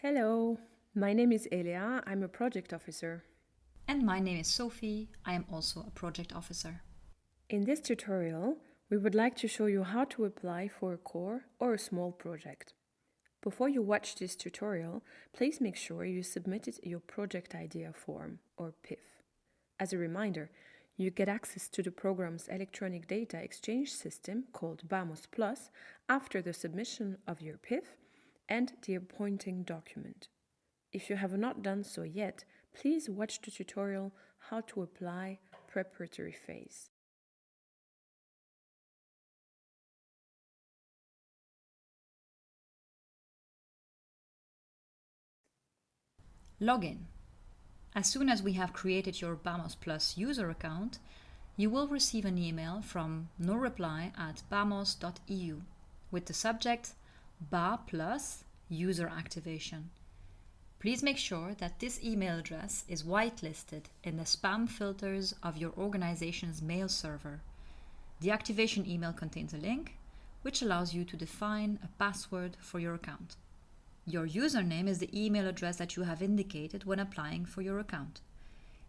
Hello, my name is Elia. I'm a project officer. And my name is Sophie. I am also a project officer. In this tutorial, we would like to show you how to apply for a core or a small project. Before you watch this tutorial, please make sure you submitted your project idea form, or PIF. As a reminder, you get access to the program's electronic data exchange system called BAMOS Plus after the submission of your PIF and the appointing document. If you have not done so yet, please watch the tutorial How to Apply Preparatory Phase. Login. As soon as we have created your BAMOS Plus user account, you will receive an email from noreply@bamos.eu with the subject BA Plus User Activation. Please make sure that this email address is whitelisted in the spam filters of your organization's mail server. The activation email contains a link which allows you to define a password for your account. Your username is the email address that you have indicated when applying for your account.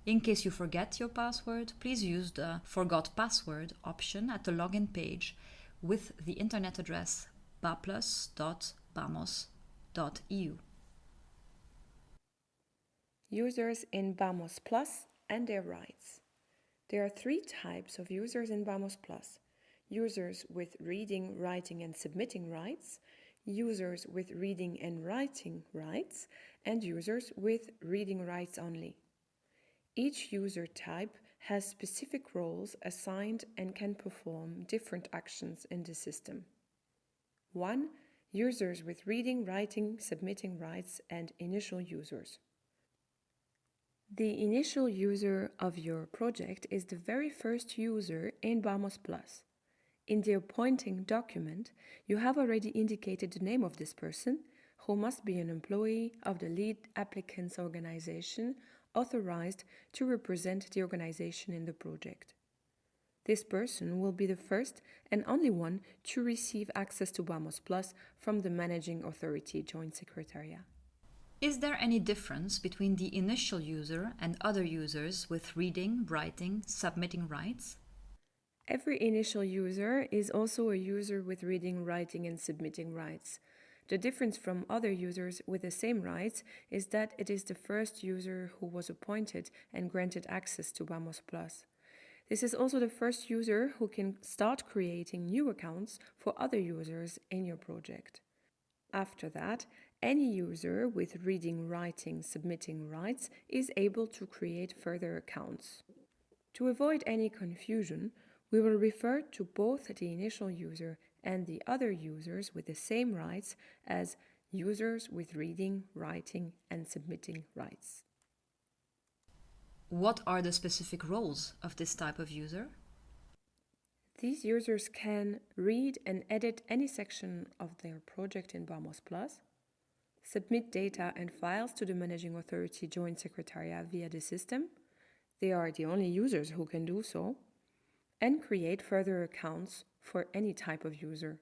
In case you forget your password, please use the Forgot Password option at the login page with the internet address baplus.bamos.eu. Users in BAMOS Plus and their rights. There are three types of users in BAMOS Plus: users with reading, writing, and submitting rights, users with reading and writing rights, and users with reading rights only. Each user type has specific roles assigned and can perform different actions in the system. 1. Users with reading, writing, submitting rights, and initial users. The initial user of your project is the very first user in BAMOS Plus. In the appointing document, you have already indicated the name of this person, who must be an employee of the lead applicant's organization authorized to represent the organization in the project. This person will be the first and only one to receive access to BAMOS Plus from the Managing Authority Joint Secretariat. Is there any difference between the initial user and other users with reading, writing, submitting rights? Every initial user is also a user with reading, writing, and submitting rights. The difference from other users with the same rights is that it is the first user who was appointed and granted access to BAMOS Plus. This is also the first user who can start creating new accounts for other users in your project. After that, any user with reading, writing, submitting rights is able to create further accounts. To avoid any confusion, we will refer to both the initial user and the other users with the same rights as users with reading, writing, and submitting rights. What are the specific roles of this type of user? These users can read and edit any section of their project in BAMOS Plus, submit data and files to the Managing Authority Joint Secretariat via the system. They are the only users who can do so, and create further accounts for any type of user.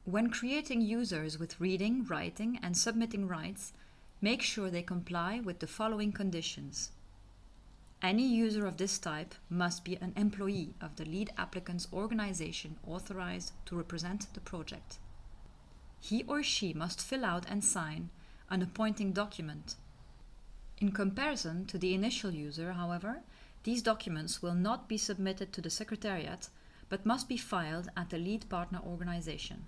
When creating users with reading, writing, and submitting rights, make sure they comply with the following conditions. Any user of this type must be an employee of the lead applicant's organization authorized to represent the project. He or she must fill out and sign an appointing document. In comparison to the initial user, however, these documents will not be submitted to the Secretariat, but must be filed at the lead partner organization.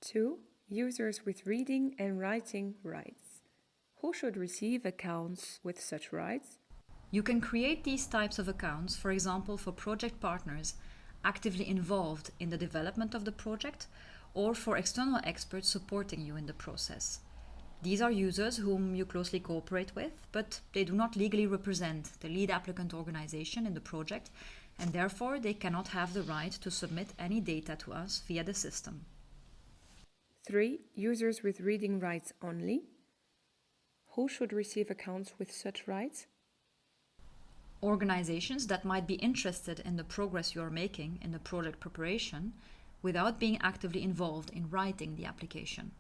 2. Users with reading and writing rights. Who should receive accounts with such rights? You can create these types of accounts, for example, for project partners actively involved in the development of the project or for external experts supporting you in the process. These are users whom you closely cooperate with, but they do not legally represent the lead applicant organization in the project, and therefore they cannot have the right to submit any data to us via the system. 3. Users with reading rights only. Who should receive accounts with such rights? Organizations that might be interested in the progress you are making in the project preparation without being actively involved in writing the application.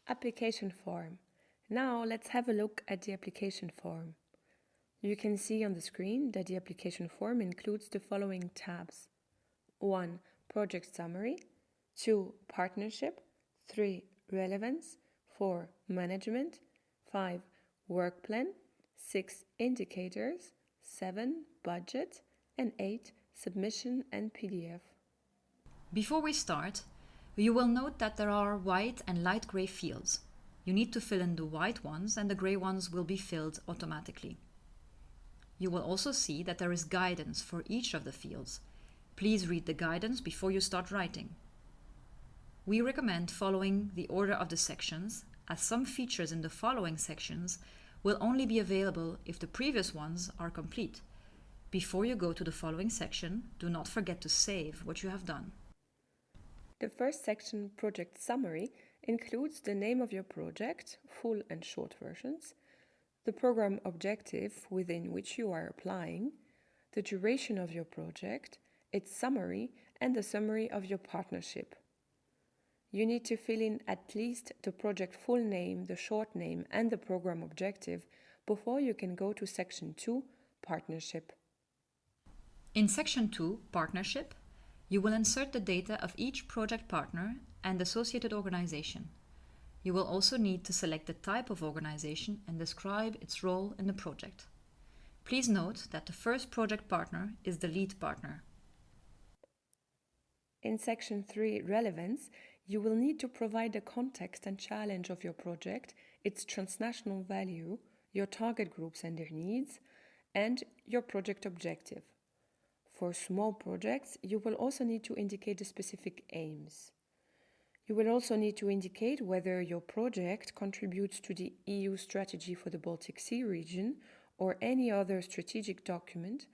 Application form. Now let's have a look at the application form. You can see on the screen that the application form includes the following tabs. 1. Project summary. 2. Partnership. 3. Relevance. 4. Management. 5. Work plan. 6. Indicators. 7. Budget. And 8. Submission and PDF. Before we start, you will note that there are white and light gray fields. You need to fill in the white ones and the gray ones will be filled automatically. You will also see that there is guidance for each of the fields. Please read the guidance before you start writing. We recommend following the order of the sections, as some features in the following sections will only be available if the previous ones are complete. Before you go to the following section, do not forget to save what you have done. The first section, Project Summary, includes the name of your project, full and short versions, the program objective within which you are applying, the duration of your project, its summary, and the summary of your partnership. You need to fill in at least the project full name, the short name, and the program objective before you can go to Section 2, Partnership. In Section 2, Partnership, you will insert the data of each project partner and associated organization. You will also need to select the type of organization and describe its role in the project. Please note that the first project partner is the lead partner. In Section 3, Relevance, you will need to provide the context and challenge of your project, its transnational value, your target groups and their needs, and your project objective. For small projects, you will also need to indicate the specific aims. You will also need to indicate whether your project contributes to the EU strategy for the Baltic Sea region or any other strategic document,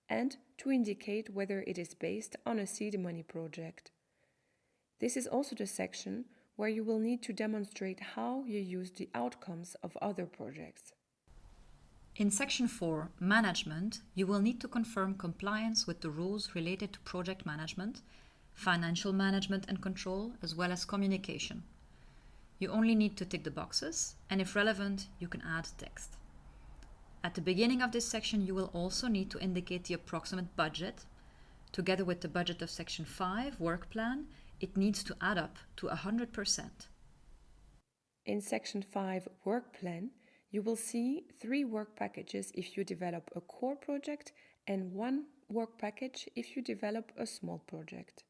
and to indicate whether it is based on a seed money project. This is also the section where you will need to demonstrate how you use the outcomes of other projects. In Section 4, Management, you will need to confirm compliance with the rules related to project management, financial management and control, as well as communication. You only need to tick the boxes, and if relevant, you can add text. At the beginning of this section, you will also need to indicate the approximate budget. Together with the budget of Section 5, Work Plan, it needs to add up to 100%. In Section 5, Work Plan, you will see 3 work packages if you develop a core project and 1 work package if you develop a small project.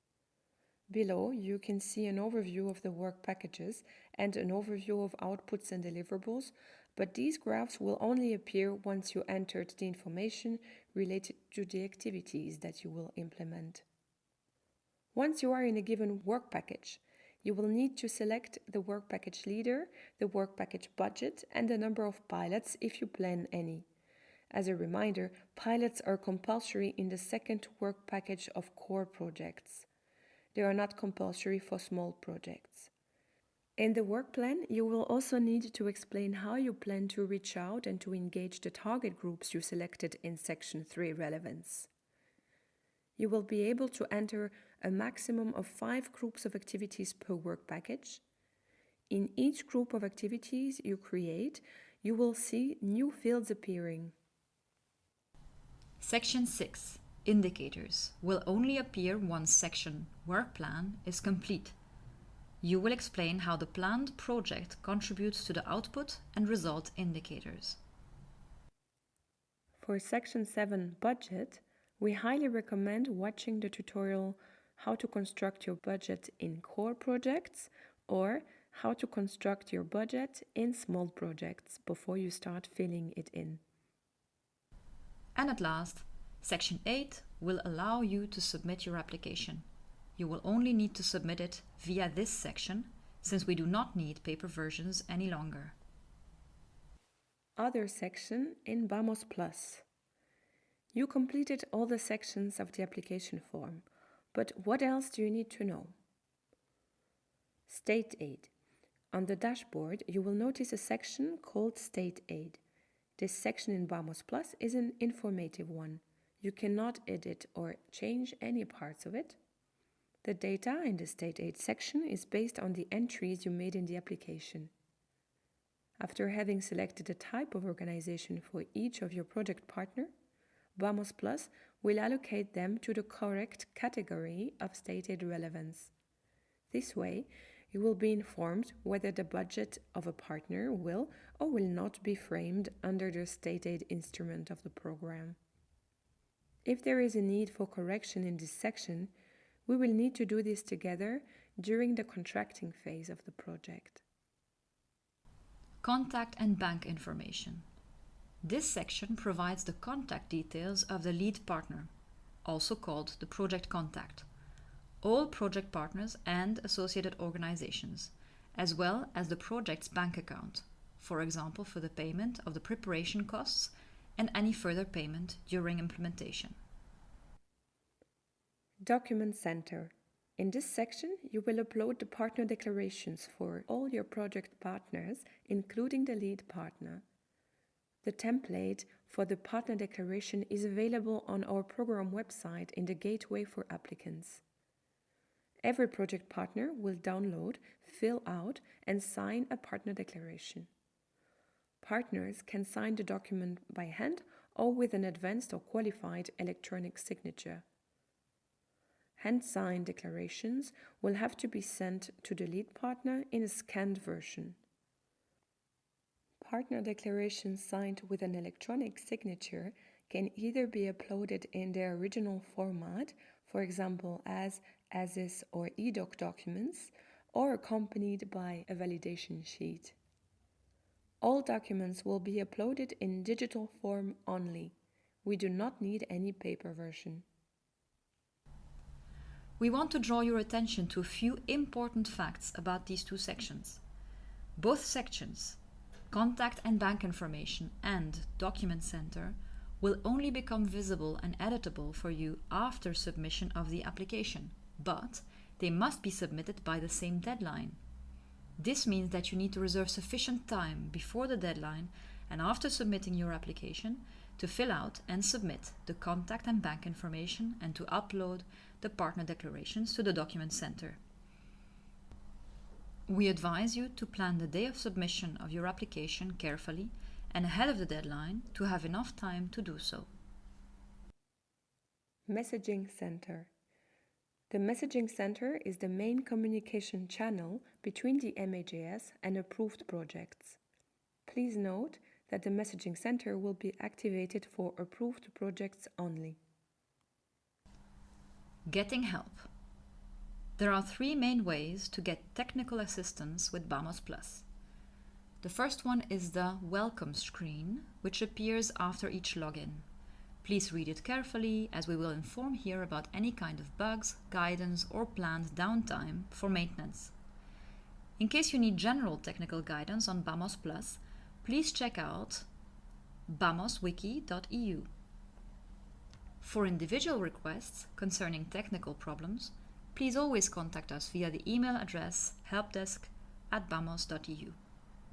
Below, you can see an overview of the work packages and an overview of outputs and deliverables, but these graphs will only appear once you entered the information related to the activities that you will implement. Once you are in a given work package, you will need to select the work package leader, the work package budget, and the number of pilots if you plan any. As a reminder, pilots are compulsory in the second work package of core projects. They are not compulsory for small projects. In the work plan, you will also need to explain how you plan to reach out and to engage the target groups you selected in Section 3 Relevance. You will be able to enter a maximum of 5 groups of activities per work package. In each group of activities you create, you will see new fields appearing. Section 6, Indicators, will only appear once Section Work Plan is complete. You will explain how the planned project contributes to the output and result indicators. For Section 7 Budget, we highly recommend watching the tutorial How to Construct Your Budget in Core Projects or How to Construct Your Budget in Small Projects before you start filling it in. And at last, Section 8 will allow you to submit your application. You will only need to submit it via this section, since we do not need paper versions any longer. Other section in BAMOS Plus. You completed all the sections of the application form, but what else do you need to know? State aid. On the dashboard, you will notice a section called State aid. This section in BAMOS Plus is an informative one. You cannot edit or change any parts of it. The data in the state aid section is based on the entries you made in the application. After having selected the type of organization for each of your project partner, BAMOS Plus will allocate them to the correct category of state aid relevance. This way, you will be informed whether the budget of a partner will or will not be framed under the state aid instrument of the program. If there is a need for correction in this section, we will need to do this together during the contracting phase of the project. Contact and bank information. This section provides the contact details of the lead partner, also called the project contact, all project partners and associated organizations, as well as the project's bank account, for example for the payment of the preparation costs and any further payment during implementation. Document Center. In this section, you will upload the partner declarations for all your project partners, including the lead partner. The template for the partner declaration is available on our program website in the Gateway for Applicants. Every project partner will download, fill out, and sign a partner declaration. Partners can sign the document by hand or with an advanced or qualified electronic signature. Hand-signed declarations will have to be sent to the lead partner in a scanned version. Partner declarations signed with an electronic signature can either be uploaded in their original format, for example as ASIS or EDOC documents, or accompanied by a validation sheet. All documents will be uploaded in digital form only. We do not need any paper version. We want to draw your attention to a few important facts about these two sections. Both sections, Contact and Bank Information and Document Center, will only become visible and editable for you after submission of the application, but they must be submitted by the same deadline. This means that you need to reserve sufficient time before the deadline and after submitting your application to fill out and submit the contact and bank information and to upload the partner declarations to the Document Center. We advise you to plan the day of submission of your application carefully and ahead of the deadline to have enough time to do so. Messaging Center. The Messaging Center is the main communication channel between the MAJS and approved projects. Please note that the Messaging Center will be activated for approved projects only. Getting help. There are three main ways to get technical assistance with BAMOS Plus. The first one is the welcome screen, which appears after each login. Please read it carefully, as we will inform here about any kind of bugs, guidance, or planned downtime for maintenance. In case you need general technical guidance on BAMOS Plus, please check out bamoswiki.eu. For individual requests concerning technical problems, please always contact us via the email address helpdesk@bamos.eu.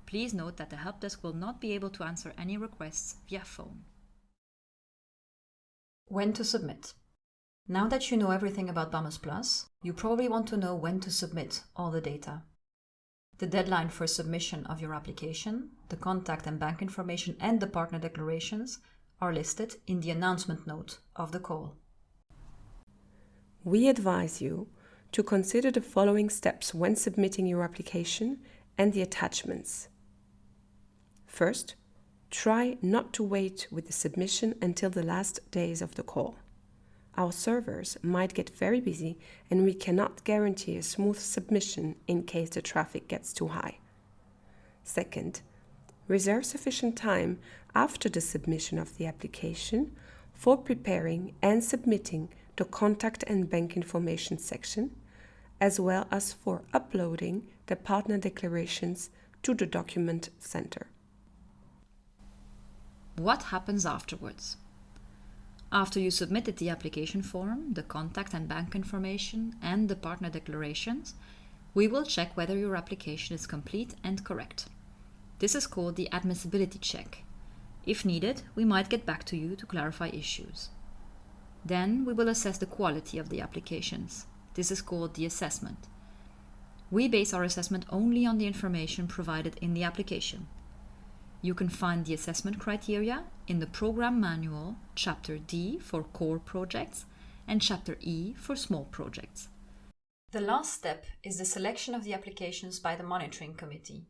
Please note that the help desk will not be able to answer any requests via phone. When to submit. Now that you know everything about BAMOS Plus, you probably want to know when to submit all the data. The deadline for submission of your application, the contact and bank information, and the partner declarations are listed in the announcement note of the call. We advise you to consider the following steps when submitting your application and the attachments. First, try not to wait with the submission until the last days of the call. Our servers might get very busy and we cannot guarantee a smooth submission in case the traffic gets too high. Second, reserve sufficient time after the submission of the application for preparing and submitting the contact and bank information section, as well as for uploading the partner declarations to the Document Center. What happens afterwards? After you submitted the application form, the contact and bank information, and the partner declarations, we will check whether your application is complete and correct. This is called the admissibility check. If needed, we might get back to you to clarify issues. Then we will assess the quality of the applications. This is called the assessment. We base our assessment only on the information provided in the application. You can find the assessment criteria in the Program Manual, Chapter D for core projects and Chapter E for small projects. The last step is the selection of the applications by the Monitoring Committee.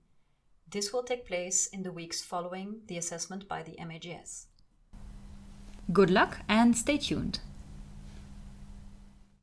This will take place in the weeks following the assessment by the MAGS. Good luck and stay tuned!